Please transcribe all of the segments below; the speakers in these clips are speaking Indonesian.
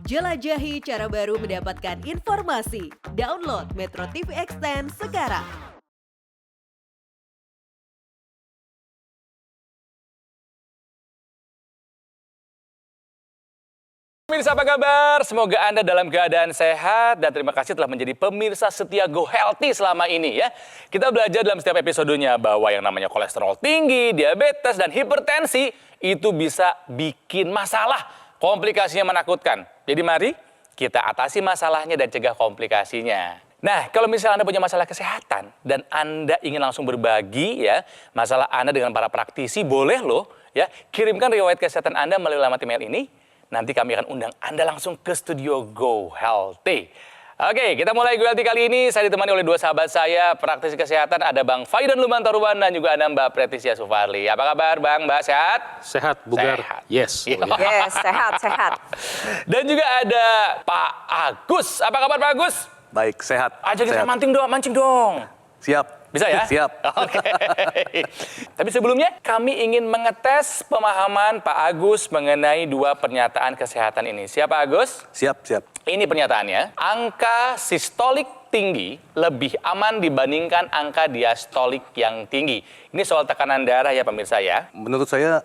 Jelajahi cara baru mendapatkan informasi. Download Metro TV Extend sekarang. Pemirsa apa kabar? Semoga Anda dalam keadaan sehat dan terima kasih telah menjadi pemirsa setia Go Healthy selama ini ya. Kita belajar dalam setiap episodenya bahwa yang namanya kolesterol tinggi, diabetes, dan hipertensi itu bisa bikin masalah. Komplikasinya menakutkan. Jadi mari kita atasi masalahnya dan cegah komplikasinya. Nah, kalau misalnya Anda punya masalah kesehatan dan Anda ingin langsung berbagi ya masalah Anda dengan para praktisi, boleh loh ya kirimkan riwayat kesehatan Anda melalui alamat email ini. Nanti kami akan undang Anda langsung ke studio Go Healthy. Oke, kita mulai Go Healthy kali ini. Saya ditemani oleh dua sahabat saya, praktisi kesehatan. Ada Bang Faidan Lumantaruban dan juga ada Mbak Pretisia Sufarli. Apa kabar Bang, Mbak? Sehat? Sehat, bugar. Sehat. Yes. Yes, sehat. Dan juga ada Pak Agus. Apa kabar Pak Agus? Baik, sehat. Aja kita sehat. mancing dong. Siap. Bisa ya? Siap. Oke. Tapi sebelumnya kami ingin mengetes pemahaman Pak Agus mengenai dua pernyataan kesehatan ini. Siap Pak Agus? Siap. Ini pernyataannya, angka sistolik tinggi lebih aman dibandingkan angka diastolik yang tinggi. Ini soal tekanan darah ya pemirsa ya. Menurut saya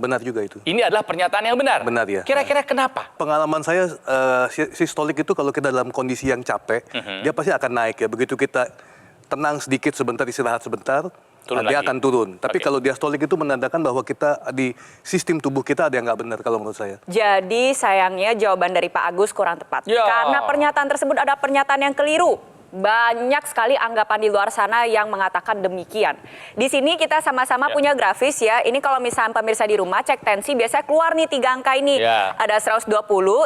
benar juga itu. Ini adalah pernyataan yang benar. Benar ya. Kira-kira kenapa? Pengalaman saya sistolik itu kalau kita dalam kondisi yang capek, dia pasti akan naik ya. Begitu kita tenang sedikit sebentar, istirahat sebentar, dia akan turun. Tapi kalau diastolik itu menandakan bahwa kita di sistem tubuh kita ada yang nggak benar kalau menurut saya. Jadi sayangnya jawaban dari Pak Agus kurang tepat. Ya. Karena pernyataan tersebut ada pernyataan yang keliru. Banyak sekali anggapan di luar sana yang mengatakan demikian. Di sini kita sama-sama punya grafis ya. Ini kalau misalnya pemirsa di rumah cek tensi biasanya keluar nih 3 angka ini. Ya. Ada 120,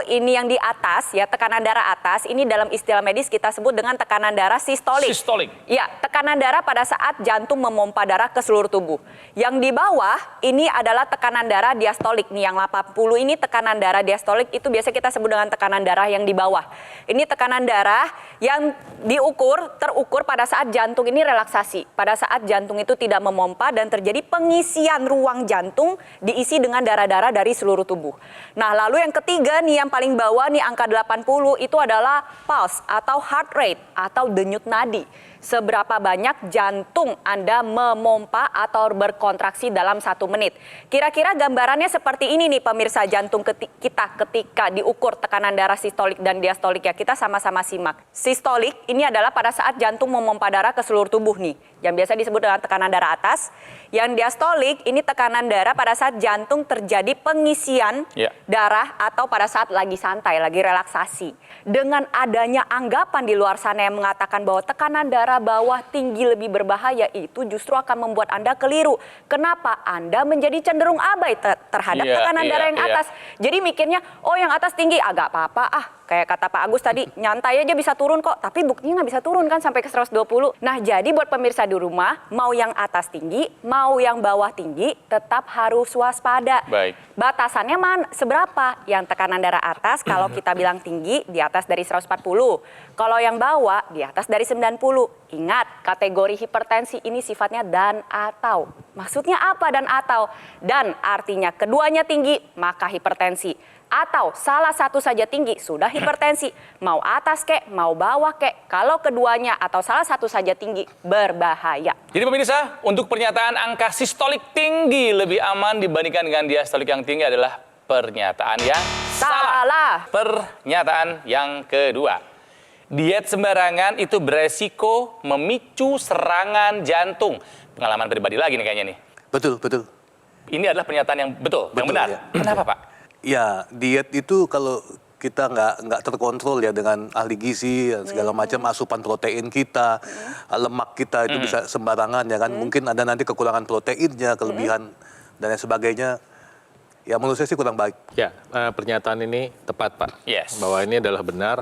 ini yang di atas ya, tekanan darah atas. Ini dalam istilah medis kita sebut dengan tekanan darah sistolik. Sistolik. Ya, tekanan darah pada saat jantung memompa darah ke seluruh tubuh. Yang di bawah ini adalah tekanan darah diastolik. Nih yang 80 ini tekanan darah diastolik, itu biasa kita sebut dengan tekanan darah yang di bawah. Ini tekanan darah yang terukur pada saat jantung ini relaksasi. Pada saat jantung itu tidak memompa dan terjadi pengisian ruang jantung diisi dengan darah-darah dari seluruh tubuh. Nah, lalu yang ketiga nih yang paling bawah nih angka 80 itu adalah pulse atau heart rate atau denyut nadi. Seberapa banyak jantung Anda memompa atau berkontraksi dalam 1 menit. Kira-kira gambarannya seperti ini nih pemirsa jantung kita ketika diukur tekanan darah sistolik dan diastolik ya. Kita sama-sama simak. Sistolik ini adalah pada saat jantung memompa darah ke seluruh tubuh nih. Yang biasa disebut dengan tekanan darah atas. Yang diastolik ini tekanan darah pada saat jantung terjadi pengisian darah atau pada saat lagi santai, lagi relaksasi. Dengan adanya anggapan di luar sana yang mengatakan bahwa tekanan darah bawah tinggi lebih berbahaya, itu justru akan membuat Anda keliru. Kenapa? Anda menjadi cenderung abai terhadap tekanan darah yang atas. Jadi mikirnya, oh yang atas tinggi, agak apa-apa kayak kata Pak Agus tadi, nyantai aja bisa turun kok. Tapi buktinya nggak bisa turun kan sampai ke 120. Nah jadi buat pemirsa di rumah, mau yang atas tinggi, mau yang bawah tinggi, tetap harus waspada. Baik. Batasannya seberapa? Yang tekanan darah atas, kalau kita bilang tinggi, di atas dari 140. Kalau yang bawah, di atas dari 90. Ingat, kategori hipertensi ini sifatnya dan atau. Maksudnya apa dan atau? Dan artinya keduanya tinggi, maka hipertensi. Atau salah satu saja tinggi, sudah hipertensi. Mau atas kek, mau bawah kek. Kalau keduanya atau salah satu saja tinggi, berbahaya. Jadi pemirsa, untuk pernyataan angka sistolik tinggi lebih aman dibandingkan dengan diastolik yang tinggi adalah pernyataan yang salah. Pernyataan yang kedua. Diet sembarangan itu beresiko memicu serangan jantung. Pengalaman pribadi lagi nih kayaknya nih. Betul. Ini adalah pernyataan yang betul yang benar. Ya. Kenapa Pak? Ya, diet itu kalau kita nggak terkontrol ya dengan ahli gizi segala macam, asupan protein kita, lemak kita itu bisa sembarangan ya kan. Mungkin ada nanti kekurangan proteinnya, kelebihan dan lain sebagainya. Ya menurut saya sih kurang baik. Ya, pernyataan ini tepat Pak. Yes. Bahwa ini adalah benar.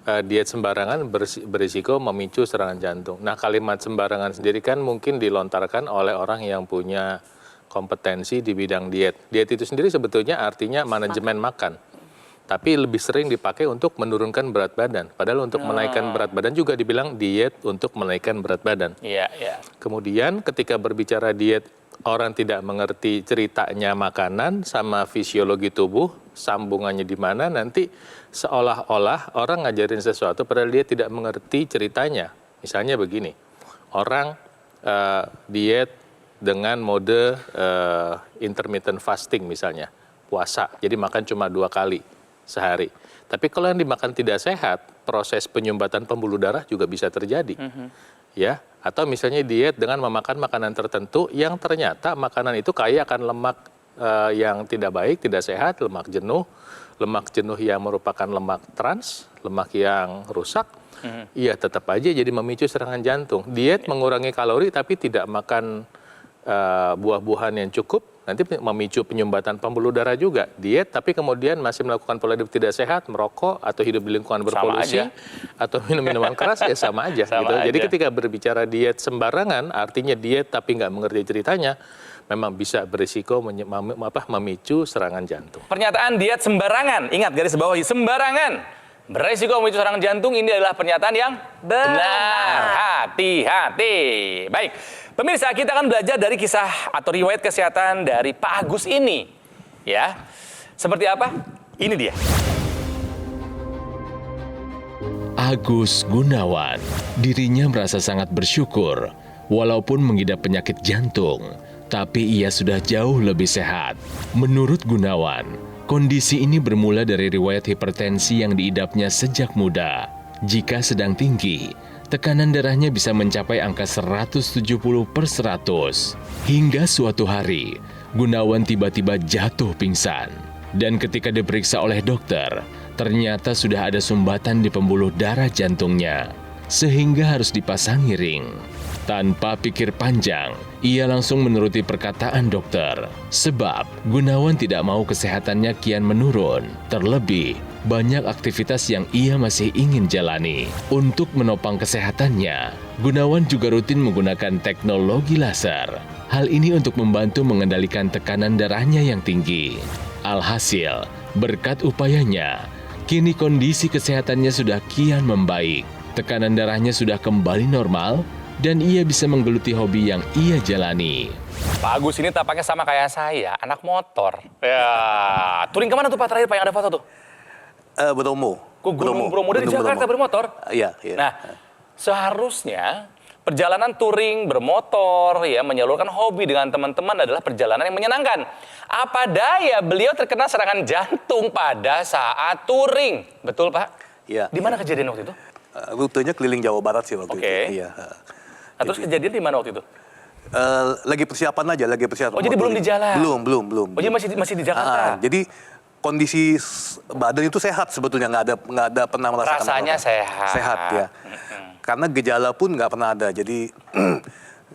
Diet sembarangan berisiko memicu serangan jantung. Nah, kalimat sembarangan sendiri kan mungkin dilontarkan oleh orang yang punya kompetensi di bidang diet. Diet itu sendiri sebetulnya artinya manajemen makan. Tapi lebih sering dipakai untuk menurunkan berat badan. Padahal untuk menaikkan berat badan juga dibilang diet untuk menaikkan berat badan. Iya. Kemudian ketika berbicara diet orang tidak mengerti ceritanya makanan sama fisiologi tubuh, sambungannya di mana, nanti seolah-olah orang ngajarin sesuatu padahal dia tidak mengerti ceritanya. Misalnya begini, orang diet dengan mode intermittent fasting misalnya, puasa, jadi makan cuma 2 kali sehari. Tapi kalau yang dimakan tidak sehat, proses penyumbatan pembuluh darah juga bisa terjadi. Ya, atau misalnya diet dengan memakan makanan tertentu yang ternyata makanan itu kaya akan lemak yang tidak baik, tidak sehat, lemak jenuh yang merupakan lemak trans, lemak yang rusak, iya tetap aja jadi memicu serangan jantung. Diet mengurangi kalori tapi tidak makan buah-buahan yang cukup, nanti memicu penyumbatan pembuluh darah juga. Diet tapi kemudian masih melakukan pola hidup tidak sehat, merokok atau hidup di lingkungan berpolusi atau minum minuman keras, ya sama aja. Gitu. Jadi ketika berbicara diet sembarangan, artinya diet tapi nggak mengerti ceritanya, memang bisa berisiko memicu serangan jantung. Pernyataan diet sembarangan, ingat garis bawahi, sembarangan beresiko memicu serangan jantung, ini adalah pernyataan yang benar. Hati-hati. Baik, pemirsa, kita akan belajar dari kisah atau riwayat kesehatan dari Pak Agus ini. Ya, seperti apa? Ini dia. Agus Gunawan, dirinya merasa sangat bersyukur walaupun mengidap penyakit jantung, tapi ia sudah jauh lebih sehat. Menurut Gunawan, kondisi ini bermula dari riwayat hipertensi yang diidapnya sejak muda. Jika sedang tinggi, tekanan darahnya bisa mencapai angka 170/100. Hingga suatu hari, Gunawan tiba-tiba jatuh pingsan. Dan ketika diperiksa oleh dokter, ternyata sudah ada sumbatan di pembuluh darah jantungnya, sehingga harus dipasangi ring. Tanpa pikir panjang, ia langsung menuruti perkataan dokter. Sebab Gunawan tidak mau kesehatannya kian menurun. Terlebih, banyak aktivitas yang ia masih ingin jalani. Untuk menopang kesehatannya, Gunawan juga rutin menggunakan teknologi laser. Hal ini untuk membantu mengendalikan tekanan darahnya yang tinggi. Alhasil, berkat upayanya, kini kondisi kesehatannya sudah kian membaik. Tekanan darahnya sudah kembali normal, dan ia bisa menggeluti hobi yang ia jalani. Pak Agus ini tampaknya sama kayak saya, anak motor. Ya, touring kemana tuh Pak terakhir Pak yang ada foto tuh? Bromo. Kok Gunung Bromo dari Jakarta bermotor? Iya. Nah, seharusnya perjalanan touring bermotor ya menyalurkan hobi dengan teman-teman adalah perjalanan yang menyenangkan. Apa daya beliau terkena serangan jantung pada saat touring. Betul Pak? Iya. Di mana kejadian waktu itu? Rutenya keliling Jawa Barat sih waktu itu. Iya. Nah, terus kejadian di mana waktu itu? Lagi persiapan aja, lagi persiapan. Oh, jadi belum di jalan? Belum. Oh, jadi masih di Jakarta? Jadi kondisi badan itu sehat sebetulnya, nggak ada pernah merasakan rasanya apa-apa. sehat. Sehat ya. Karena gejala pun nggak pernah ada. Jadi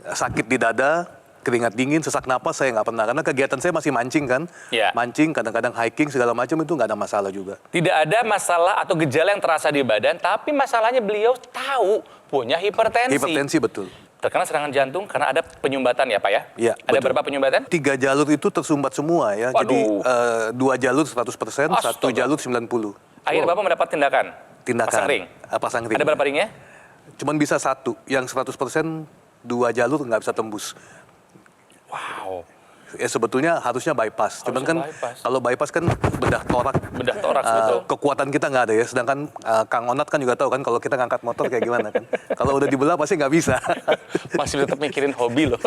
sakit di dada, keringat dingin, sesak napas saya nggak pernah. Karena kegiatan saya masih mancing kan. Ya. Mancing, kadang-kadang hiking segala macam itu nggak ada masalah juga. Tidak ada masalah atau gejala yang terasa di badan, tapi masalahnya beliau tahu punya hipertensi. Hipertensi betul. Terkena serangan jantung karena ada penyumbatan ya Pak ya? Iya, Ada betul. berapa penyumbatan? 3 jalur itu tersumbat semua ya. Waduh. Jadi 2 jalur 100%, 1 Astaga. jalur 90. Akhirnya Bapak mendapat tindakan? Tindakan. Pasang ring? Pasang ring. Ada berapa ringnya? Cuman bisa 1, yang 100% 2 jalur nggak bisa tembus. Wow. Ya sebetulnya harusnya bypass. Cuman kan bypass. kalau bypass kan bedah torak. Bedah toraks, betul. Kekuatan kita nggak ada ya. Sedangkan Kang Onat kan juga tahu kan kalau kita ngangkat motor kayak gimana kan. Kalau udah dibelah pasti nggak bisa. Masih tetap mikirin hobi loh.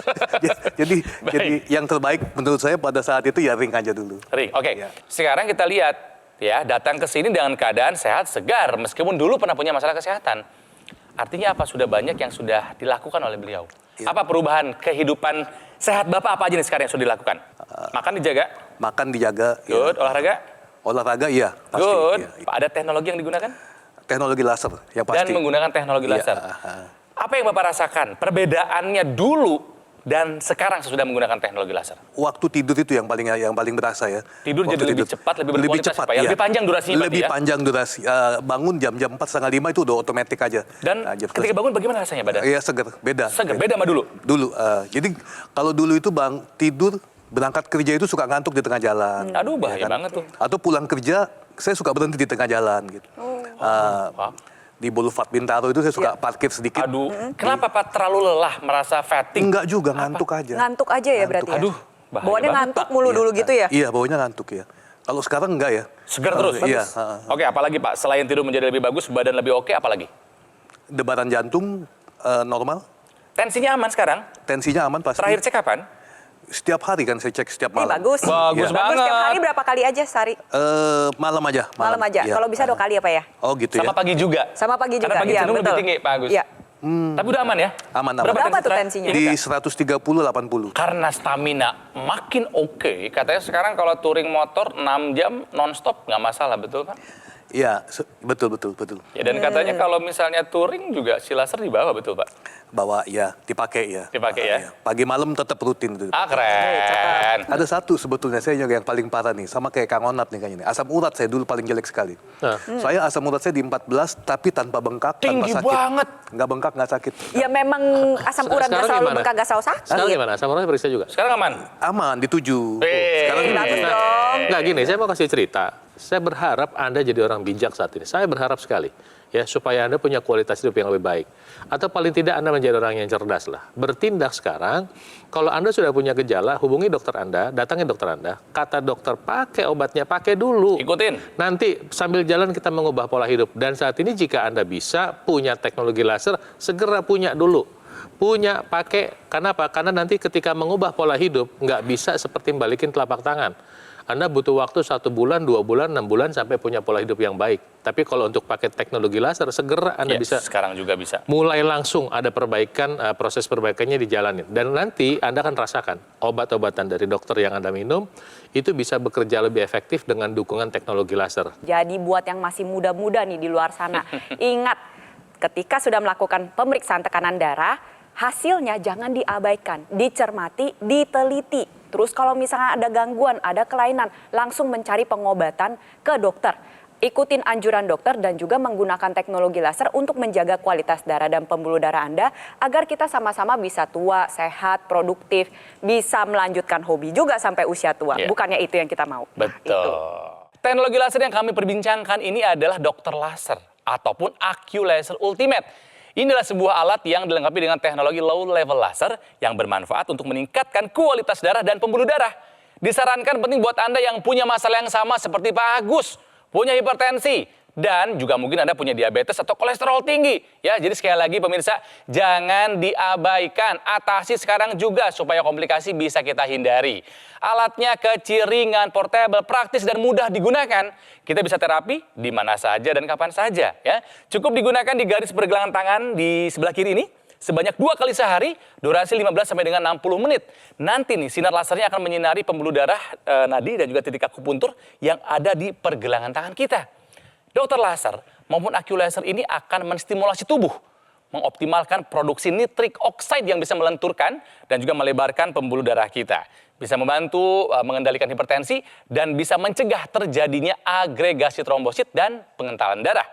jadi Baik. yang terbaik menurut saya pada saat itu ya ring aja dulu. Ring, oke. Ya. Sekarang kita lihat ya, datang ke sini dengan keadaan sehat, segar. Meskipun dulu pernah punya masalah kesehatan. Artinya apa? Sudah banyak yang sudah dilakukan oleh beliau. Ya. Apa perubahan kehidupan sehat Bapak apa aja nih sekarang yang sudah dilakukan? Makan dijaga? Makan dijaga. Good. Ya. Olahraga? Olahraga iya pasti. Good. Iya. Ada teknologi yang digunakan? Teknologi laser yang pasti. Dan menggunakan teknologi Iya, laser. Apa yang Bapak rasakan? Perbedaannya dulu dan sekarang sesudah menggunakan teknologi laser? Waktu tidur itu yang paling berasa ya. Tidur Waktu jadi lebih cepat, lebih berkualitas, Pak, ya? iya. Lebih panjang durasinya berarti Lebih ya? panjang durasi. Bangun jam 4:30 itu udah otomatis aja. Dan Nah, jam ketika bangun bagaimana rasanya badan? Iya seger, beda. Seger, beda sama dulu? Dulu, jadi kalau dulu itu tidur, berangkat kerja itu suka ngantuk di tengah jalan. Aduh, bahaya banget tuh. Atau pulang kerja, saya suka berhenti di tengah jalan gitu. Pak. Di Boulevard Bintaro itu saya suka parkir sedikit. Aduh, kenapa Pak terlalu lelah, merasa fatigue? Enggak juga, ngantuk aja. Ngantuk aja ya berarti ya? Aduh, bahaya Bawaannya banget. ngantuk mulu dulu gitu ya? Iya, bawanya ngantuk ya. Kalau sekarang enggak ya. Segar terus? Iya. Oke, apalagi Pak? Selain tidur menjadi lebih bagus, badan lebih oke, apalagi? Debaran jantung normal, Tensinya aman sekarang? tensinya aman pasti. Terakhir cek kapan? Setiap hari kan saya cek setiap Ih, malam. bagus. Bagus banget. Setiap hari berapa kali aja sehari? Malam aja. Malam aja. Iya. Kalau bisa 2 kali apa ya? Oh gitu Sama ya. pagi juga? Sama pagi juga. Karena pagi Iya, cenderung lebih betul. tinggi, Pak Agus. Iya. Tapi udah aman ya? Aman. Berapa tuh terakhir? tensinya? Di Ini, 130/80. karena stamina makin oke, katanya sekarang kalau touring motor 6 jam non-stop nggak masalah, betul Pak? Iya, betul. Ya, dan katanya kalau misalnya touring juga si laser di bawah, betul Pak? Bawa ya, dipakai ya. Dipakai ya? Iya. Pagi malam tetap rutin itu. Ah, keren. Ada satu sebetulnya saya juga yang paling parah nih, sama kayak Kang Onat nih kayaknya nih. Asam urat saya dulu paling jelek sekali. Saya asam urat saya di 14 tapi tanpa bengkak, Tinggi tanpa sakit. banget. Nggak bengkak, nggak sakit. Ya memang asam urat nggak Sekarang selalu gimana? bengkak, nggak selalu sakit. Sekarang gimana? Asam uratnya periksa juga? Sekarang aman? Aman, di 7. Sekarang Nah, Bagus dong. Nggak gini, saya mau kasih cerita. Saya berharap Anda jadi orang bijak saat ini. Saya berharap sekali ya supaya Anda punya kualitas hidup yang lebih baik. Atau paling tidak Anda menjadi orang yang cerdas lah. Bertindak sekarang, kalau Anda sudah punya gejala, hubungi dokter Anda, datangi dokter Anda. Kata dokter, pakai obatnya, pakai dulu. Ikutin. Nanti sambil jalan kita mengubah pola hidup. Dan saat ini jika Anda bisa punya teknologi laser, segera punya dulu. Punya, pakai. Kenapa? Karena nanti ketika mengubah pola hidup, nggak bisa seperti balikin telapak tangan. Anda butuh waktu 1 bulan, 2 bulan, 6 bulan sampai punya pola hidup yang baik. Tapi kalau untuk pakai teknologi laser, segera Anda Ya, bisa sekarang juga bisa. mulai langsung ada perbaikan, proses perbaikannya dijalanin. Dan nanti Anda akan rasakan obat-obatan dari dokter yang Anda minum, itu bisa bekerja lebih efektif dengan dukungan teknologi laser. Jadi buat yang masih muda-muda nih di luar sana, ingat ketika sudah melakukan pemeriksaan tekanan darah, hasilnya jangan diabaikan, dicermati, diteliti. Terus kalau misalnya ada gangguan, ada kelainan, langsung mencari pengobatan ke dokter. Ikutin anjuran dokter dan juga menggunakan teknologi laser untuk menjaga kualitas darah dan pembuluh darah Anda agar kita sama-sama bisa tua, sehat, produktif, bisa melanjutkan hobi juga sampai usia tua. Iya. Bukannya itu yang kita mau. Nah, Betul. itu. Teknologi laser yang kami perbincangkan ini adalah dokter laser ataupun AccuLaser Ultimate. Ini adalah sebuah alat yang dilengkapi dengan teknologi low level laser yang bermanfaat untuk meningkatkan kualitas darah dan pembuluh darah. Disarankan penting buat Anda yang punya masalah yang sama seperti Pak Agus, punya hipertensi, dan juga mungkin Anda punya diabetes atau kolesterol tinggi. Ya, jadi sekali lagi pemirsa, jangan diabaikan. Atasi sekarang juga supaya komplikasi bisa kita hindari. Alatnya kecil, ringan, portable, praktis, dan mudah digunakan. Kita bisa terapi di mana saja dan kapan saja. Ya, cukup digunakan di garis pergelangan tangan di sebelah kiri ini. Sebanyak 2 kali sehari, durasi 15 sampai dengan 60 menit. Nanti nih, sinar lasernya akan menyinari pembuluh darah, nadi, dan juga titik akupuntur yang ada di pergelangan tangan kita. Dokter laser maupun AccuLaser ini akan menstimulasi tubuh, mengoptimalkan produksi nitrik oxide yang bisa melenturkan dan juga melebarkan pembuluh darah kita. Bisa membantu mengendalikan hipertensi dan bisa mencegah terjadinya agregasi trombosit dan pengentalan darah.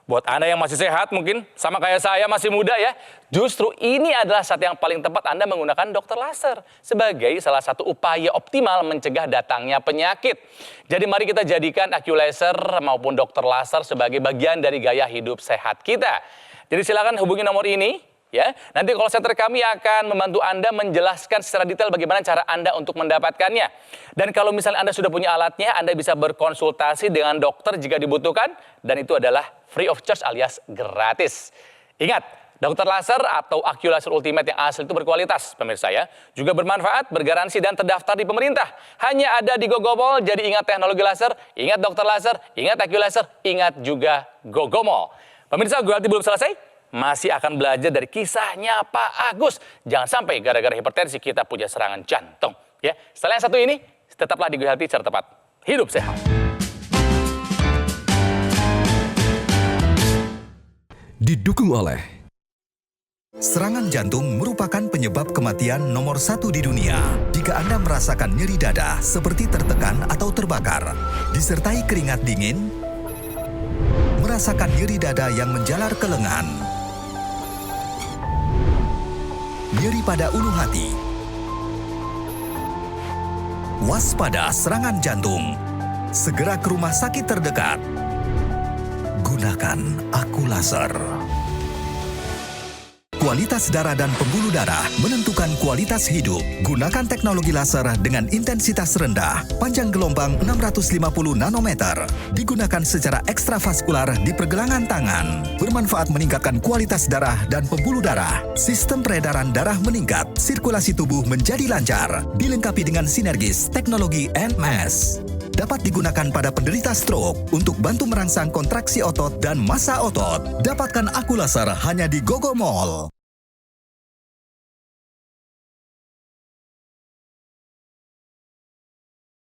Buat Anda yang masih sehat mungkin, sama kayak saya masih muda ya, justru ini adalah saat yang paling tepat Anda menggunakan dokter laser sebagai salah satu upaya optimal mencegah datangnya penyakit. Jadi mari kita jadikan AccuLaser maupun dokter laser sebagai bagian dari gaya hidup sehat kita. Jadi silakan hubungi nomor ini. Ya, nanti call center kami akan membantu Anda menjelaskan secara detail bagaimana cara Anda untuk mendapatkannya. Dan kalau misalnya Anda sudah punya alatnya, Anda bisa berkonsultasi dengan dokter jika dibutuhkan. Dan itu adalah free of charge alias gratis. Ingat, dokter laser atau AccuLaser Ultimate yang asli itu berkualitas, pemirsa ya. Juga bermanfaat, bergaransi, dan terdaftar di pemerintah. Hanya ada di GoGoMall, jadi ingat teknologi laser, ingat dokter laser, ingat AccuLaser, ingat juga GoGoMall. Pemirsa, gue belum selesai. Masih akan belajar dari kisahnya Pak Agus. Jangan sampai gara-gara hipertensi kita punya serangan jantung. Ya, setelah yang satu ini, tetaplah di Go Healthy secara tepat. Hidup sehat. Didukung oleh serangan jantung merupakan penyebab kematian nomor 1 di dunia. Jika Anda merasakan nyeri dada seperti tertekan atau terbakar, disertai keringat dingin, merasakan nyeri dada yang menjalar ke lengan, nyeri pada ulu hati, waspada serangan jantung, segera ke rumah sakit terdekat. Gunakan Aku Laser. Kualitas darah dan pembuluh darah menentukan kualitas hidup. Gunakan teknologi laser dengan intensitas rendah, panjang gelombang 650 nanometer. Digunakan secara ekstravaskular di pergelangan tangan. Bermanfaat meningkatkan kualitas darah dan pembuluh darah. Sistem peredaran darah meningkat, sirkulasi tubuh menjadi lancar. Dilengkapi dengan sinergis teknologi NMAS. Dapat digunakan pada penderita stroke untuk bantu merangsang kontraksi otot dan massa otot. Dapatkan Aku Laser hanya di Gogo Mall.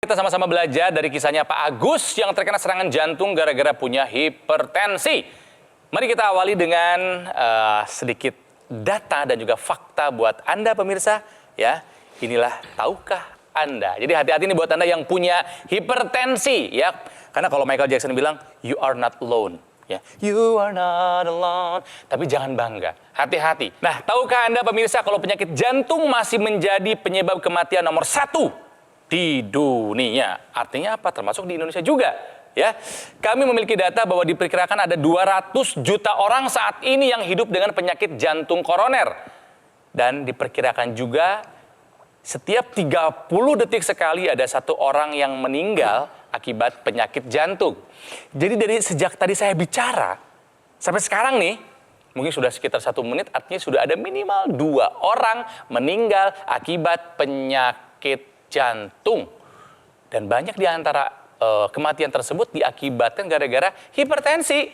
Kita sama-sama belajar dari kisahnya Pak Agus yang terkena serangan jantung gara-gara punya hipertensi. Mari kita awali dengan sedikit data dan juga fakta buat Anda pemirsa. Ya, inilah tahukah Anda. Jadi hati-hati nih buat Anda yang punya hipertensi ya. Karena kalau Michael Jackson bilang you are not alone ya. You are not alone. Tapi jangan bangga. Hati-hati. Nah, tahukah Anda pemirsa kalau penyakit jantung masih menjadi penyebab kematian nomor 1 di dunia. Artinya apa? Termasuk di Indonesia juga ya. Kami memiliki data bahwa diperkirakan ada 200 juta orang saat ini yang hidup dengan penyakit jantung koroner. Dan diperkirakan juga setiap 30 detik sekali ada 1 orang yang meninggal akibat penyakit jantung. Jadi dari sejak tadi saya bicara, sampai sekarang nih, mungkin sudah sekitar 1 menit, artinya sudah ada minimal 2 orang meninggal akibat penyakit jantung. Dan banyak di antara kematian tersebut diakibatkan gara-gara hipertensi.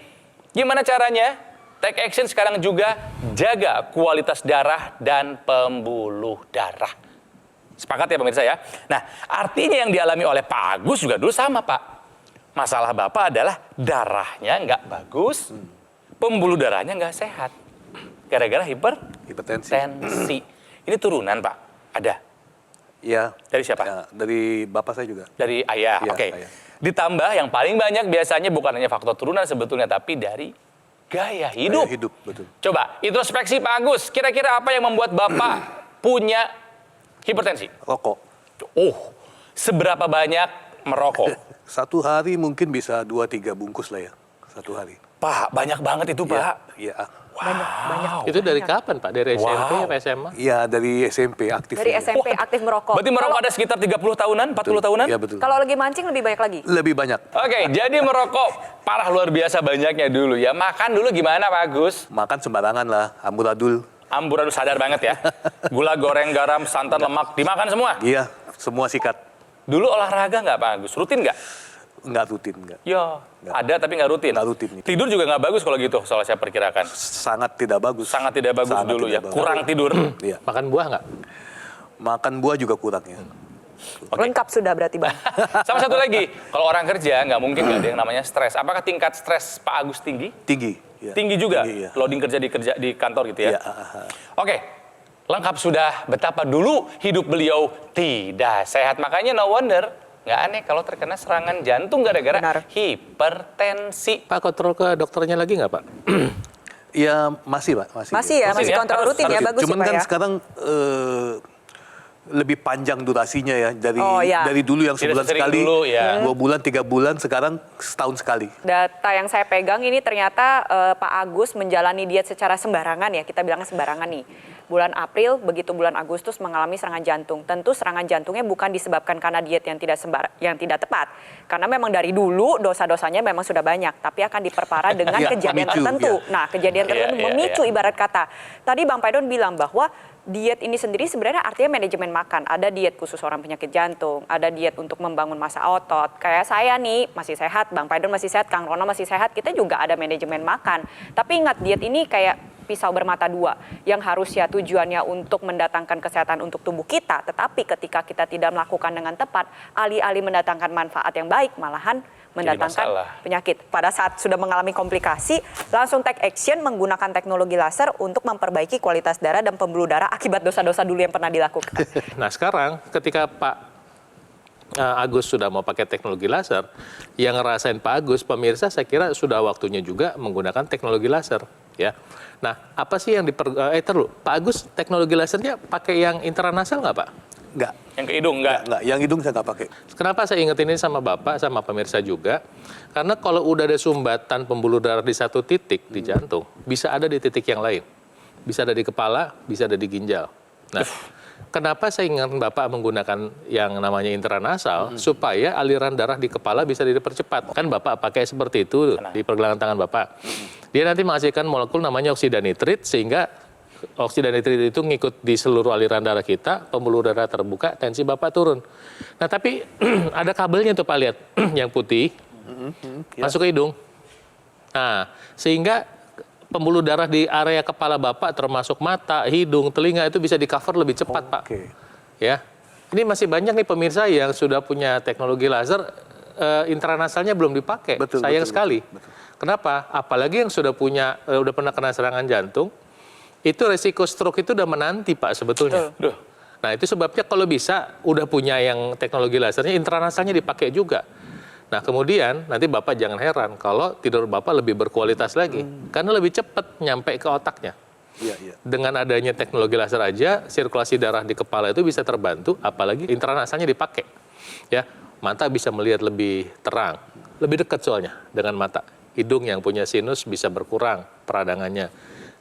Gimana caranya? Take action sekarang juga, jaga kualitas darah dan pembuluh darah. Sepakat ya pemirsa ya? Nah, artinya yang dialami oleh Pak Agus juga dulu sama Pak. Masalah Bapak adalah darahnya nggak bagus, pembuluh darahnya nggak sehat. Gara-gara hipertensi. Ini turunan Pak? Ada? Iya. Dari siapa? Ya, dari bapak saya juga. Dari ayah, Iya, oke. ayah. Ditambah yang paling banyak biasanya bukan hanya faktor turunan sebetulnya, tapi dari gaya hidup. Gaya hidup, betul. Coba, introspeksi Pak Agus. Kira-kira apa yang membuat Bapak punya hipertensi? Rokok. Oh, seberapa banyak merokok? Satu hari mungkin bisa 2-3 bungkus lah ya. Satu hari. Pak, banyak banget itu Pak. Iya. Wow. Itu dari kapan Pak? Dari SMP apa SMA? Iya, dari SMP aktif. Dari ya. SMP aktif merokok. Berarti merokok ada sekitar 30 tahunan, 40 tahunan? Iya, betul. Kalau lagi mancing lebih banyak lagi. Lebih banyak. Oke, jadi merokok parah luar biasa banyaknya dulu ya. Makan dulu gimana Pak Agus? Makan sembarangan lah, amburadul. Amburadul sadar banget ya. Gula, goreng, garam, santan, lemak, dimakan semua? Iya, semua sikat. Dulu olahraga nggak Pak Agus? Rutin nggak? Nggak rutin, nggak. Ya, Nggak. ada tapi nggak rutin. Nggak rutin. Tidur juga nggak bagus kalau gitu, soal saya perkirakan. Sangat tidak bagus. Sangat tidak bagus Sangat dulu tidak ya. bagus. Kurang tidur. Iya. Makan buah nggak? Makan buah juga kurang ya. Oke. Lengkap sudah berarti Bang. Sama satu lagi, kalau orang kerja nggak mungkin nggak ada yang namanya stres. Apakah tingkat stres Pak Agus tinggi? Tinggi. Ya. Tinggi juga? Tinggi, ya. Loading kerja di kantor gitu ya? Iya, Oke, lengkap sudah betapa dulu hidup beliau tidak sehat. Makanya no wonder, nggak aneh kalau terkena serangan jantung gara-gara Benar. hipertensi. Pak kontrol ke dokternya lagi nggak Pak? Iya, masih Pak. Masih ya, Rutin masih ya? kontrol Harus- rutin ya, harus. bagus Cuman sih Pak kan ya. sekarang lebih panjang durasinya ya dari Oh, iya. dari dulu yang Tidak sebulan sesering sekali, dulu, ya. 2 bulan, 3 bulan, sekarang setahun sekali. Data yang saya pegang ini ternyata Pak Agus menjalani diet secara sembarangan ya, kita bilangnya sembarangan nih. Bulan April, begitu bulan Agustus mengalami serangan jantung. Tentu serangan jantungnya bukan disebabkan karena diet yang tidak tepat. Karena memang dari dulu dosa-dosanya memang sudah banyak, tapi akan diperparah dengan Iya, kejadian memicu, tertentu. iya. Nah, kejadian Iya, tertentu iya, memicu iya. ibarat kata. Tadi Bang Paidon bilang bahwa diet ini sendiri sebenarnya artinya manajemen makan. Ada diet khusus orang penyakit jantung, ada diet untuk membangun massa otot. Kayak saya nih masih sehat, Bang Paidon masih sehat, Kang Rono masih sehat, kita juga ada manajemen makan. Tapi ingat diet ini kayak pisau bermata dua yang harusnya tujuannya untuk mendatangkan kesehatan untuk tubuh kita, tetapi ketika kita tidak melakukan dengan tepat, alih-alih mendatangkan manfaat yang baik, malahan mendatangkan masalah. penyakit. Pada saat sudah mengalami komplikasi, langsung take action menggunakan teknologi laser untuk memperbaiki kualitas darah dan pembuluh darah akibat dosa-dosa dulu yang pernah dilakukan. Nah sekarang ketika Pak Agus sudah mau pakai teknologi laser, yang ngerasain Pak Agus, pemirsa saya kira sudah waktunya juga menggunakan teknologi laser. Ya, nah apa sih yang Pak Agus teknologi lasernya pakai yang intranasal nggak Pak? Enggak. Yang ke hidung enggak? Enggak. Yang hidung saya nggak pakai. Kenapa saya ingat ini sama Bapak, sama pemirsa juga? Karena kalau udah ada sumbatan pembuluh darah di satu titik di jantung, bisa ada di titik yang lain. Bisa ada di kepala, bisa ada di ginjal. Nah, kenapa saya ingat Bapak menggunakan yang namanya intranasal, supaya aliran darah di kepala bisa dipercepat. Kan Bapak pakai seperti itu di pergelangan tangan Bapak. Dia nanti menghasilkan molekul namanya oksidanitrit, sehingga oksidanitrit itu ngikut di seluruh aliran darah kita, pembuluh darah terbuka, tensi Bapak turun. Nah, tapi ada kabelnya tuh Pak, lihat, yang putih, masuk ke hidung. Nah, sehingga pembuluh darah di area kepala Bapak, termasuk mata, hidung, telinga, itu bisa di-cover lebih cepat, Pak. Ya, ini masih banyak nih pemirsa yang sudah punya teknologi laser, intranasalnya belum dipakai. Sayang sekali. Kenapa? Apalagi yang sudah pernah kena serangan jantung, itu resiko stroke itu udah menanti Pak sebetulnya. Nah itu sebabnya kalau bisa udah punya yang teknologi lasernya, intranasalnya dipakai juga. Nah kemudian nanti Bapak jangan heran kalau tidur Bapak lebih berkualitas lagi. Karena lebih cepat nyampe ke otaknya. Dengan adanya teknologi laser aja, sirkulasi darah di kepala itu bisa terbantu, apalagi intranasalnya dipakai. Ya, mata bisa melihat lebih terang, lebih dekat soalnya dengan mata. Hidung yang punya sinus bisa berkurang peradangannya.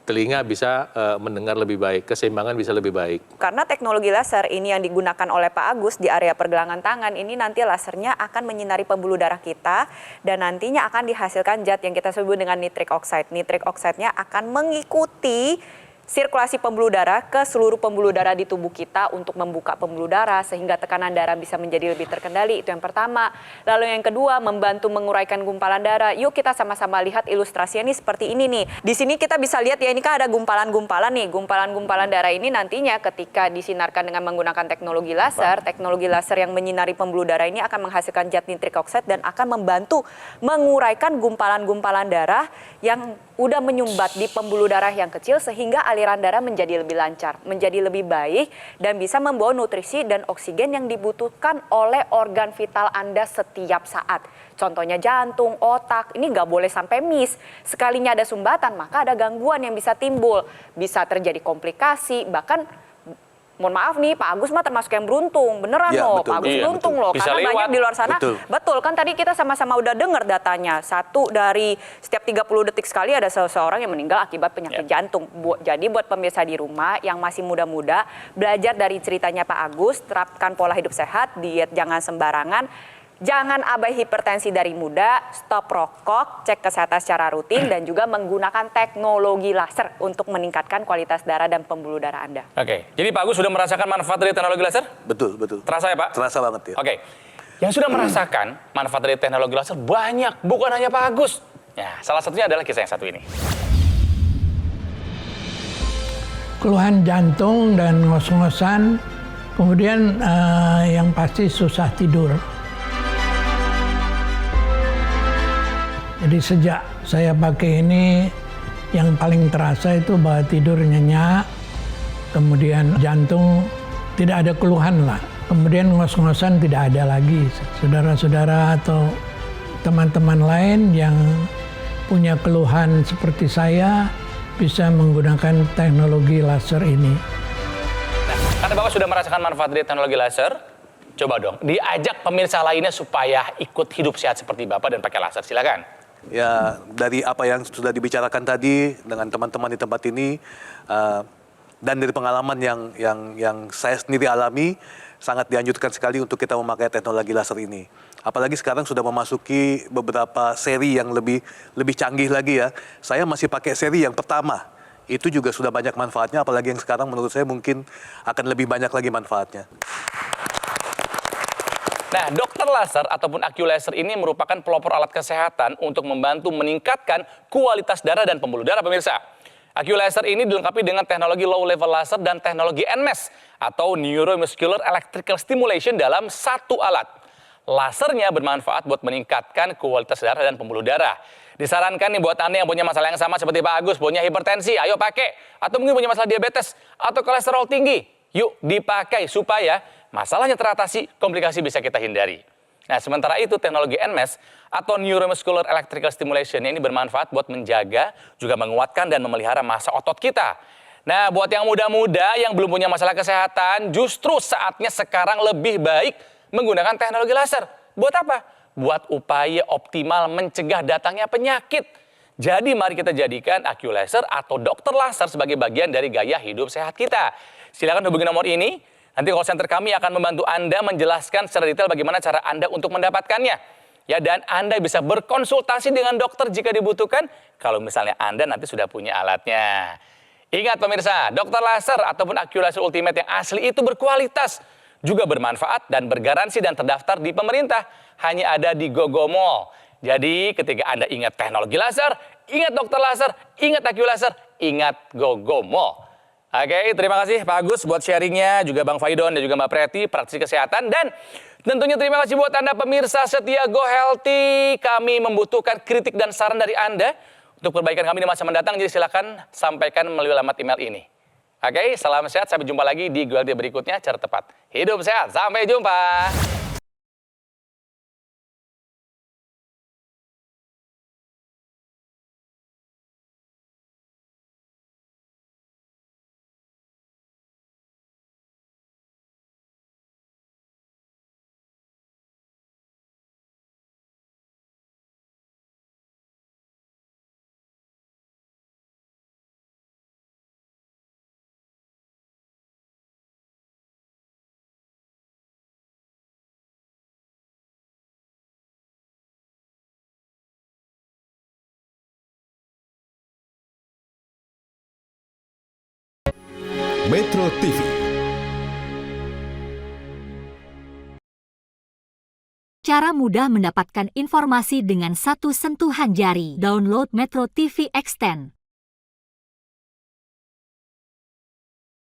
Telinga bisa mendengar lebih baik, keseimbangan bisa lebih baik. Karena teknologi laser ini yang digunakan oleh Pak Agus di area pergelangan tangan, ini nanti lasernya akan menyinari pembuluh darah kita dan nantinya akan dihasilkan zat yang kita sebut dengan nitric oxide. Nitric oxide-nya akan mengikuti sirkulasi pembuluh darah ke seluruh pembuluh darah di tubuh kita untuk membuka pembuluh darah sehingga tekanan darah bisa menjadi lebih terkendali. Itu yang pertama. Lalu yang kedua, membantu menguraikan gumpalan darah. Yuk kita sama-sama lihat ilustrasinya nih seperti ini nih. Di sini kita bisa lihat ya, ini kan ada gumpalan-gumpalan nih. Gumpalan-gumpalan darah ini nantinya ketika disinarkan dengan menggunakan teknologi laser yang menyinari pembuluh darah ini akan menghasilkan zat nitric oxide dan akan membantu menguraikan gumpalan-gumpalan darah yang udah menyumbat di pembuluh darah yang kecil sehingga aliran darah menjadi lebih lancar, menjadi lebih baik dan bisa membawa nutrisi dan oksigen yang dibutuhkan oleh organ vital Anda setiap saat. Contohnya jantung, otak, ini nggak boleh sampai miss. Sekalinya ada sumbatan, maka ada gangguan yang bisa timbul. Bisa terjadi komplikasi, bahkan mohon maaf nih, Pak Agus mah termasuk yang beruntung. Beneran loh, Pak Agus beruntung loh. Bisa karena lewat. banyak di luar sana. Betul, kan tadi kita sama-sama udah dengar datanya. Satu dari setiap 30 detik sekali ada seseorang yang meninggal akibat penyakit jantung. Jadi buat pemirsa di rumah yang masih muda-muda, belajar dari ceritanya Pak Agus, terapkan pola hidup sehat, diet jangan sembarangan. Jangan abai hipertensi dari muda, stop rokok, cek kesehatan secara rutin, dan juga menggunakan teknologi laser untuk meningkatkan kualitas darah dan pembuluh darah Anda. Oke, jadi Pak Agus sudah merasakan manfaat dari teknologi laser? Betul. Terasa ya Pak? Terasa banget ya. Oke, yang sudah merasakan manfaat dari teknologi laser banyak, bukan hanya Pak Agus. Ya, salah satunya adalah kisah yang satu ini. Keluhan jantung dan ngos-ngosan, kemudian yang pasti susah tidur. Jadi sejak saya pakai ini, yang paling terasa itu bahwa tidur nyenyak, kemudian jantung tidak ada keluhan lah. Kemudian ngos-ngosan tidak ada lagi. Saudara-saudara atau teman-teman lain yang punya keluhan seperti saya bisa menggunakan teknologi laser ini. Nah, karena Bapak sudah merasakan manfaat dari teknologi laser, coba dong diajak pemirsa lainnya supaya ikut hidup sehat seperti Bapak dan pakai laser. Silakan. Ya, dari apa yang sudah dibicarakan tadi dengan teman-teman di tempat ini dan dari pengalaman yang saya sendiri alami, sangat dianjurkan sekali untuk kita memakai teknologi laser ini. Apalagi sekarang sudah memasuki beberapa seri yang lebih canggih lagi ya. Saya masih pakai seri yang pertama. Itu juga sudah banyak manfaatnya, apalagi yang sekarang menurut saya mungkin akan lebih banyak lagi manfaatnya. Nah, dokter laser ataupun AccuLaser ini merupakan pelopor alat kesehatan untuk membantu meningkatkan kualitas darah dan pembuluh darah pemirsa. AccuLaser ini dilengkapi dengan teknologi low level laser dan teknologi NMES atau Neuromuscular Electrical Stimulation dalam satu alat. Lasernya bermanfaat buat meningkatkan kualitas darah dan pembuluh darah. Disarankan nih buat Anda yang punya masalah yang sama seperti Pak Agus, punya hipertensi, ayo pakai. Atau mungkin punya masalah diabetes atau kolesterol tinggi. Yuk dipakai supaya masalahnya teratasi, komplikasi bisa kita hindari. Nah, sementara itu teknologi NMES atau Neuromuscular Electrical Stimulation ini bermanfaat buat menjaga, juga menguatkan dan memelihara massa otot kita. Nah, buat yang muda-muda yang belum punya masalah kesehatan, justru saatnya sekarang lebih baik menggunakan teknologi laser. Buat apa? Buat upaya optimal mencegah datangnya penyakit. Jadi mari kita jadikan AccuLaser atau dokter laser sebagai bagian dari gaya hidup sehat kita. Silakan hubungi nomor ini. Nanti call center kami akan membantu Anda menjelaskan secara detail bagaimana cara Anda untuk mendapatkannya. Ya, dan Anda bisa berkonsultasi dengan dokter jika dibutuhkan kalau misalnya Anda nanti sudah punya alatnya. Ingat pemirsa, dokter laser ataupun AccuLaser Ultimate yang asli itu berkualitas, juga bermanfaat dan bergaransi dan terdaftar di pemerintah. Hanya ada di GoGo Mall. Jadi ketika Anda ingat teknologi laser, ingat dokter laser, ingat AccuLaser, ingat GoGo Mall. Oke, terima kasih Pak Agus buat sharingnya, juga Bang Faidon dan juga Mbak Preti, praktisi kesehatan. Dan tentunya terima kasih buat Anda pemirsa setia Go Healthy. Kami membutuhkan kritik dan saran dari Anda untuk perbaikan kami di masa mendatang, jadi silakan sampaikan melalui alamat email ini. Oke, salam sehat, sampai jumpa lagi di Go Healthy berikutnya, cara tepat. Hidup sehat, sampai jumpa. Metro TV. Cara mudah mendapatkan informasi dengan satu sentuhan jari. Download Metro TV Extend.